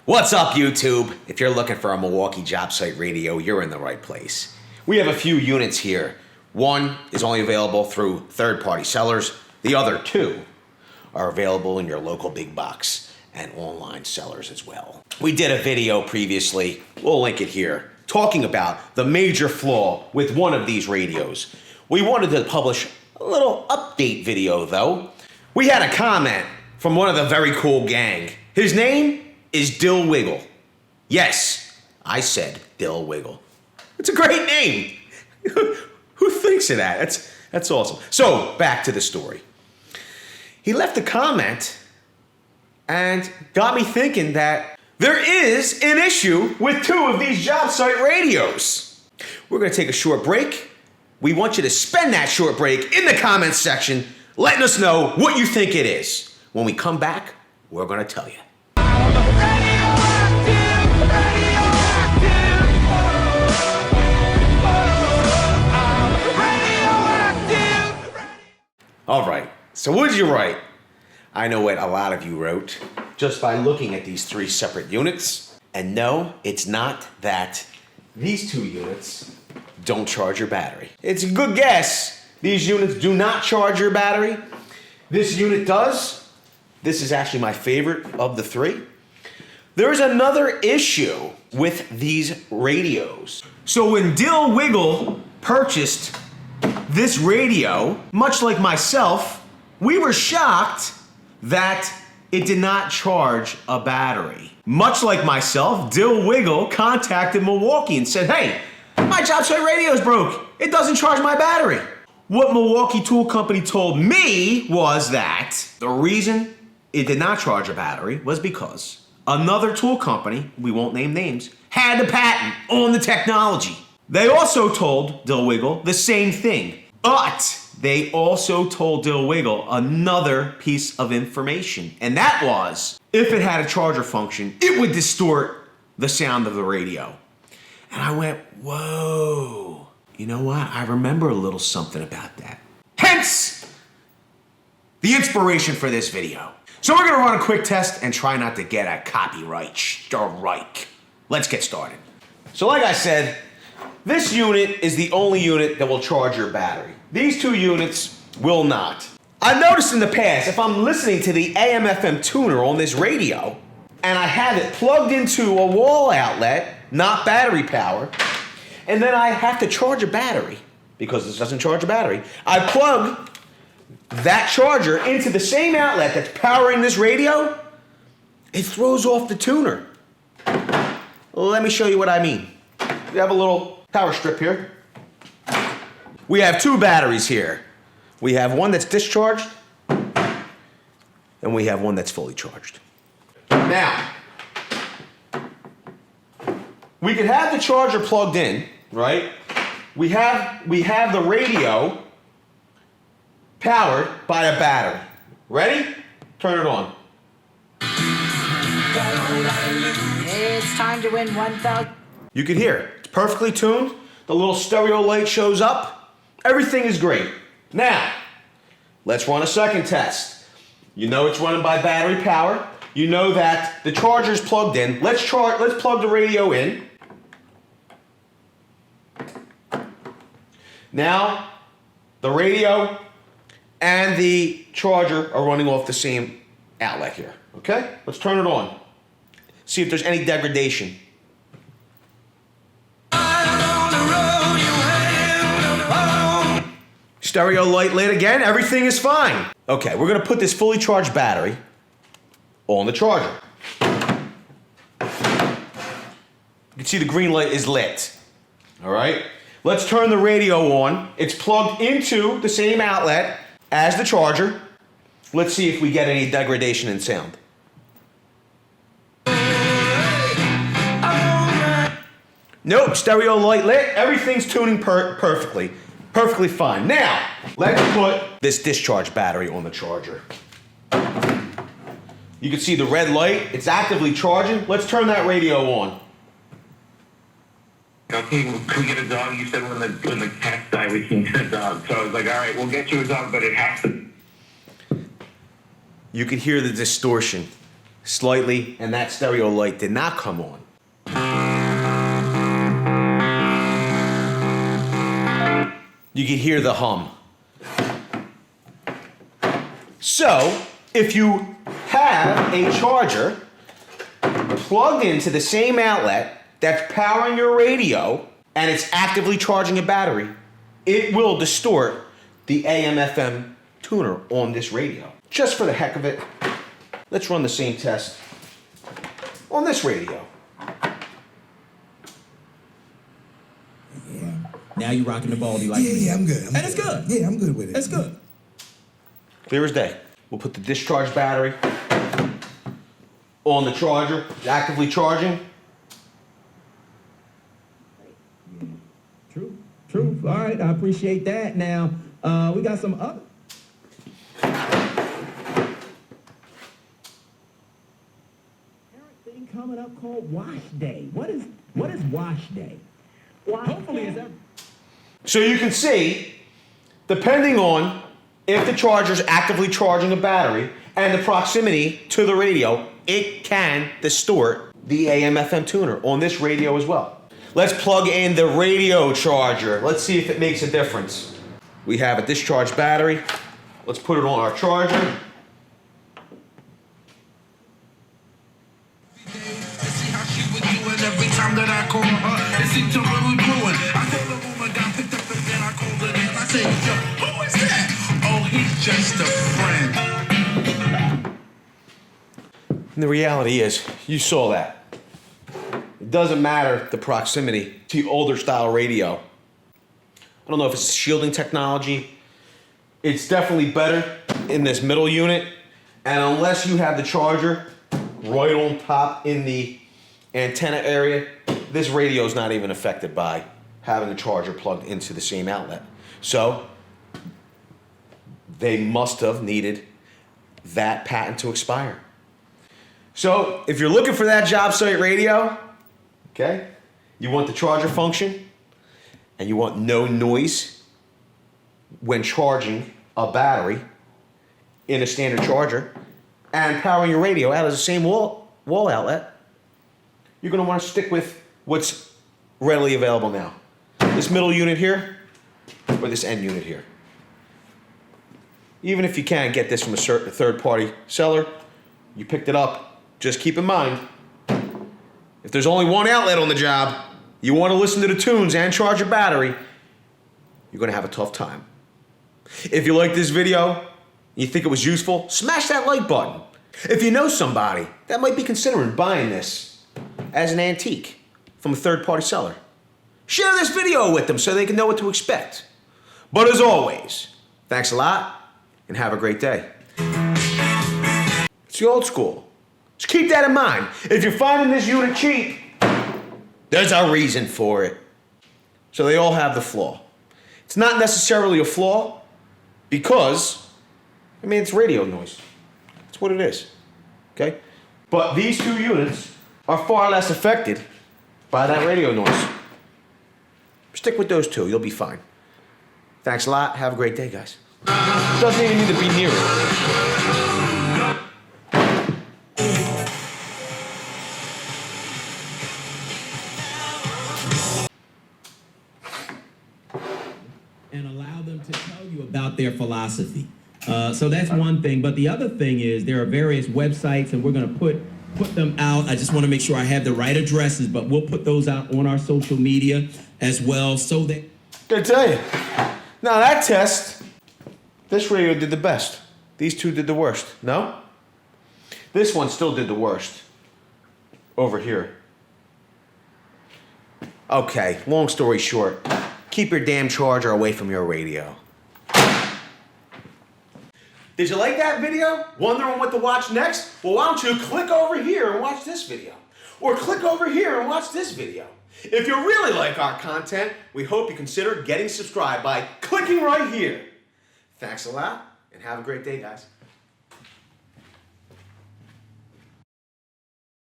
What's up, YouTube? If you're looking for a Milwaukee Jobsite radio, you're in the right place. We have a few units here. One is only available through third-party sellers. The other two are available in your local big box and online sellers as well. We did a video previously, we'll link it here, talking about the major flaw with one of these radios. We wanted to publish a little update video though. We had a comment from one of the very cool gang. His name is Dill Wiggle. Yes, I said Dill Wiggle. It's a great name. Who thinks of that? That's awesome. So, back to the story. He left a comment and got me thinking that there is an issue with two of these job site radios. We're gonna take a short break. We want you to spend that short break in the comments section, letting us know what you think it is. When we come back, we're gonna tell you. All right, so what did you write? I know what a lot of you wrote just by looking at these three separate units. And no, it's not that these two units don't charge your battery. It's a good guess. These units do not charge your battery. This unit does. This is actually my favorite of the three. There's another issue with these radios. So when Dill Wiggle purchased this radio, much like myself, we were shocked that it did not charge a battery. Much like myself, Dill Wiggle contacted Milwaukee and said, hey, my job site radio's broke. It doesn't charge my battery. What Milwaukee Tool Company told me was that the reason it did not charge a battery was because another tool company, we won't name names, had a patent on the technology. They also told Dill Wiggle the same thing, but they also told Dill Wiggle another piece of information, and that was, if it had a charger function, it would distort the sound of the radio. And I went, whoa, you know what? I remember a little something about that. Hence, the inspiration for this video. So we're gonna run a quick test and try not to get a copyright strike. Let's get started. So like I said, this unit is the only unit that will charge your battery. These two units will not. I've noticed in the past, if I'm listening to the AM/FM tuner on this radio, and I have it plugged into a wall outlet, not battery power, and then I have to charge a battery, because this doesn't charge a battery, I plug that charger into the same outlet that's powering this radio, it throws off the tuner. Let me show you what I mean. We have a little power strip here. We have two batteries here. We have one that's discharged, and we have one that's fully charged. Now, we could have the charger plugged in, right? We have the radio powered by a battery. Ready? Turn it on. It's time to win 1,000. You can hear it. It's perfectly tuned. The little stereo light shows up. Everything is great. Now, let's run a second test. You know it's running by battery power. You know that the charger's plugged in. Let's plug the radio in. Now, the radio and the charger are running off the same outlet here. Okay? Let's turn it on. See if there's any degradation. Stereo light lit again, everything is fine. Okay, we're gonna put this fully charged battery on the charger. You can see the green light is lit. All right, let's turn the radio on. It's plugged into the same outlet as the charger. Let's see if we get any degradation in sound. Nope, stereo light lit, everything's tuning perfectly fine. Now, let's put this discharge battery on the charger. You can see the red light, it's actively charging. Let's turn that radio on. Okay, can we get a dog? You said when the cats die, we can get a dog. So I was like, all right, we'll get you a dog, but it has to. You can hear the distortion slightly, and that stereo light did not come on. You could hear the hum. So, if you have a charger plugged into the same outlet that's powering your radio and it's actively charging a battery, it will distort the AM/FM tuner on this radio. Just for the heck of it, let's run the same test on this radio. Yeah. Now you rocking the baldy like me. Yeah, I'm good. And it's good. Yeah, I'm good with it. It's good. Clear as day. We'll put the discharge battery on the charger, it's actively charging. True. True. All right, I appreciate that. Now, we got some other. Thing coming up called Wash Day. What is Wash Day? Hopefully it's ever. So you can see, depending on if the charger is actively charging a battery and the proximity to the radio, it can distort the AM/FM tuner on this radio as well. Let's plug in the radio charger. Let's see if it makes a difference. We have a discharged battery. Let's put it on our charger. Every time that I call her, it seems to really ruin. I call the woman down, picked up the phone, I called her in. I say, yo, who is that? Oh, he's just a friend. And the reality is, you saw that. It doesn't matter the proximity to the older style radio. I don't know if it's shielding technology. It's definitely better in this middle unit. And unless you have the charger right on top in the antenna area, this radio is not even affected by having the charger plugged into the same outlet. So they must have needed that patent to expire. So if you're looking for that job site radio, okay, you want the charger function and you want no noise when charging a battery in a standard charger and powering your radio out of the same wall outlet, you're going to want to stick with what's readily available now. This middle unit here or this end unit here. Even if you can't get this from a certain third-party seller, you picked it up, just keep in mind, if there's only one outlet on the job, you want to listen to the tunes and charge your battery, you're going to have a tough time. If you like this video, and you think it was useful, smash that like button. If you know somebody that might be considering buying this as an antique from a third-party seller, share this video with them so they can know what to expect. But as always, thanks a lot and have a great day. It's the old school. Just keep that in mind. If you're finding this unit cheap, there's a reason for it. So they all have the flaw. It's not necessarily a flaw because, it's radio noise. That's what it is, okay? But these two units are far less affected by that radio noise. Stick with those two, you'll be fine. Thanks a lot, have a great day, guys. Doesn't even need to be near it. And allow them to tell you about their philosophy. So that's one thing. But the other thing is there are various websites, and we're going to put them out. I just want to make sure I have the right addresses, but we'll put those out on our social media as well so that... I tell you, now that test, this radio did the best. These two did the worst. No? This one still did the worst. Over here. Okay, long story short, keep your damn charger away from your radio. Did you like that video? Wondering what to watch next? Well, why don't you click over here and watch this video? Or click over here and watch this video. If you really like our content, we hope you consider getting subscribed by clicking right here. Thanks a lot, and have a great day, guys.